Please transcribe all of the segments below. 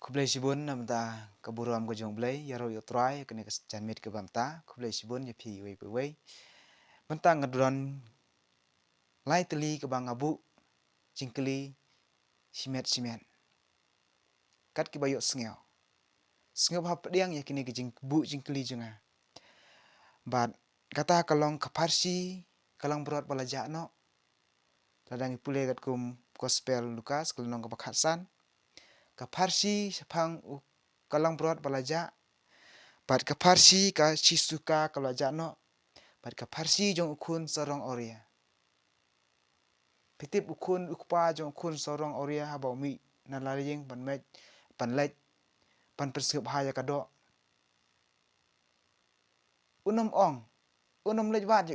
Kublai sibun namta kaburam ko jong blai yaro yo try kene ka janmit ke bamta kublai sibun ya phi wei banta ngadron lai teli ke bang abu jingkeli simet kat ki bayo sngeo ha pediang ya kini ke jing bu jingkeli junga bat kata kalong kaparsi kalang brot balaja no ladang ipule kat kum gospel Lukas kalong ka bakhasan kaparsi sapang kalang brot balaja bat kaparsi ka chisuka kalaja no bat kaparsi jong ukun sarong oria pitip ukun ukpa jong ukun sarong oria habau mi nalaying panlej pan persiup haya kado unom lejwat je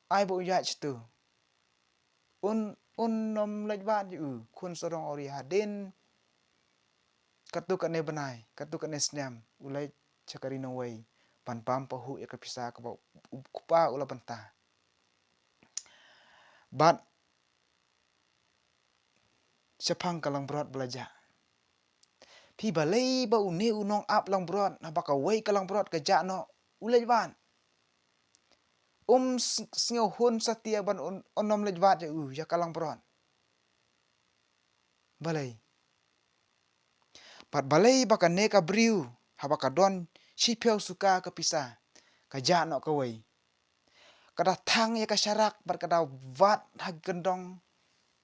ai bo ya chitu unom lejwat je kun sarong oria hadin katuk ane benai katuk ane snyam ulai chakari no wei pan pam pahu ya kapisa ka kupa ula panta bat sapang kalang brot belaja phi balei ba une unong ap lang brot na baka wei kalang brot ka ja no ulejwan sngo hun satia ban onom lejwat je ya kalang brot balei pat balei baka ne ka briu habaka don sipeu suka ka pisa ka ja no ka wei kada thang ya ka syarak bat kada wat ha gendong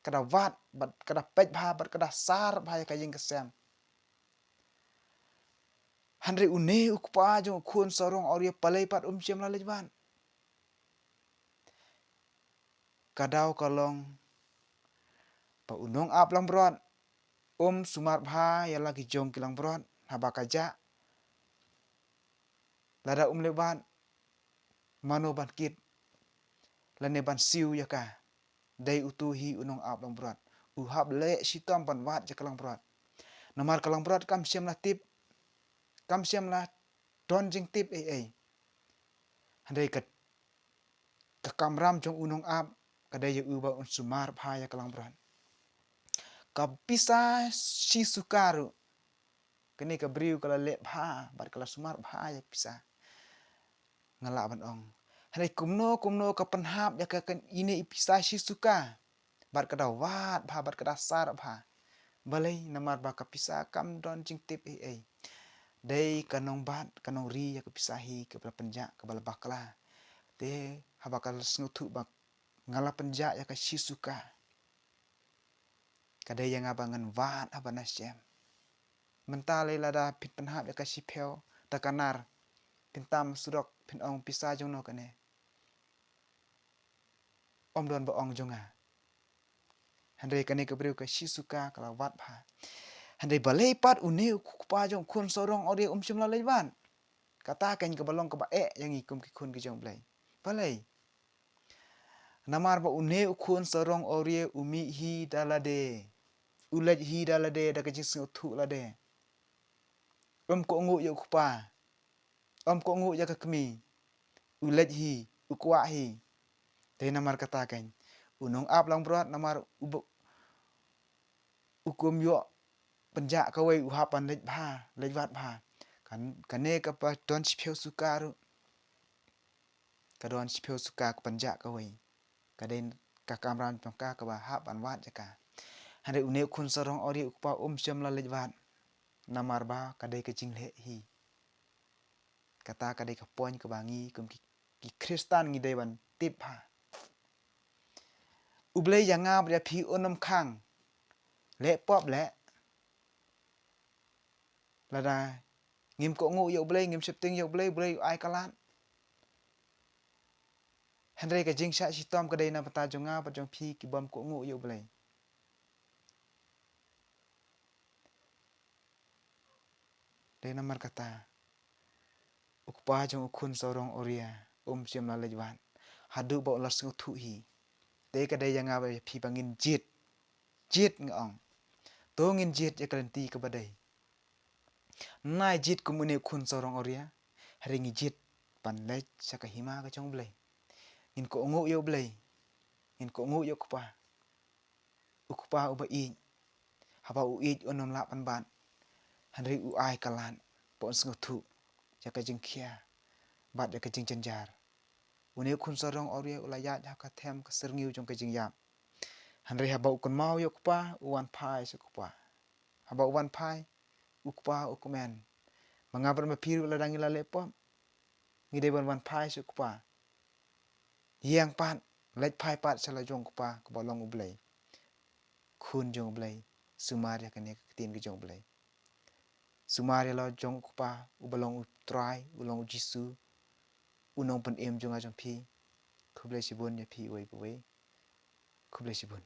kada wat bat kada pej bha bat kada sar bha ya ka jing kesem handre une ukpa jong khun sorong oria palei pat chem la lejwan kadau kalong pa unong ap lang brot sumar bha ya lagi jong kilang brot habaka ja lada leban mano ban kit lane ban siu ya ka dai utuhi unong ap lang brot hab le sitom ban wat je kalang brot namar kalang brot kam siam la tip kam siam la don jing tip handai kat ka kamram jong unong ap kadai ya uba sumar bha ya kalang brot kapisa si sukaru kini ka briu kala le bha bar kala sumar bha ya pisa ngala ban ong handai kumno ka penhap ya ka ini ipisa si suka bar kada wat bha bar kada sar bha balai namar ba kapisa kam don jing tip dai kanong bat kanong ri ya kapisa hi ke bala penja ke bala bakla te habakal snutu bak ngala penja ya ka si suka kadai yang abangan wat abana syem mentale lada pit penhap ya ka sipeu takanar pintam surok pin ong pisa jong no kane om don ba ong jonga handai kane ka briu ka si suka kala wat bha handai balei pat une kupa jong kun sorong ode chem la lejwan kata kan ka balong ka ba yang ikum ki kun ki jong blai balai namar ba une ukun sorong ore umi hi dalade ulaj hi dalade da ka jing thu lade ko ngu yo kupa ko ngu ya ka kmi ulaj hi ukwa hi te namar kata kan unong ap lang brot namar ukum yo penja ka wei uhapan lejwat bha kan kane ka pa don sipeu sukaru ka don sipeu suka ka penja ka wei kaden ka kamran pangka ka ba ha ban wat jaka hande une kun sarong ori ukpa chem la lejwat namar ba kadai ka jingle hi kata kadai ka poin ka bangi kum ki kristan ngi dai ban tip ha ublei yanga bya phi onom khang le pop le lada ngim ko ngu yo blei ngim septing yo blei ai kalat handai ka jing sha sitom kadai na pata jonga pa jong phi ki bam ko ngu yo blei dai namar kata ukpa jong ukun sorong oria chem la lejwan hadu ba las ngu thu hi dai kadai yanga ba phi bangin jit ngong to ngin jit ya kalanti ka badai nai jit kumune kun sorong oria haringi jit pan lej saka hima ka jong blai in ko ngu yo blai in ko ngu yo kupa ukpa uba i haba u ij unon la pan ban hanri u ai kalan pon sngutu jaka jing kia bat jaka jing janjar une kun sarong ore ulayat jaka them ka serngiu jong ka jing yam hanri haba u kun mau yok pa uwan pai sukupa haba uwan pai ukpa ukumen mangabar mapiru ladangi lalepom ngide ban wan pai sukupa yang pan lech pai pat sala jong kupa kebolong ublei kun jong ublei sumar ya kene ketin ke jong ublei sumar ya lo jong kupa ubalong utrai ulong jisu unong pen em jong ajong pi kublei sibun ya pi wei kublei sibun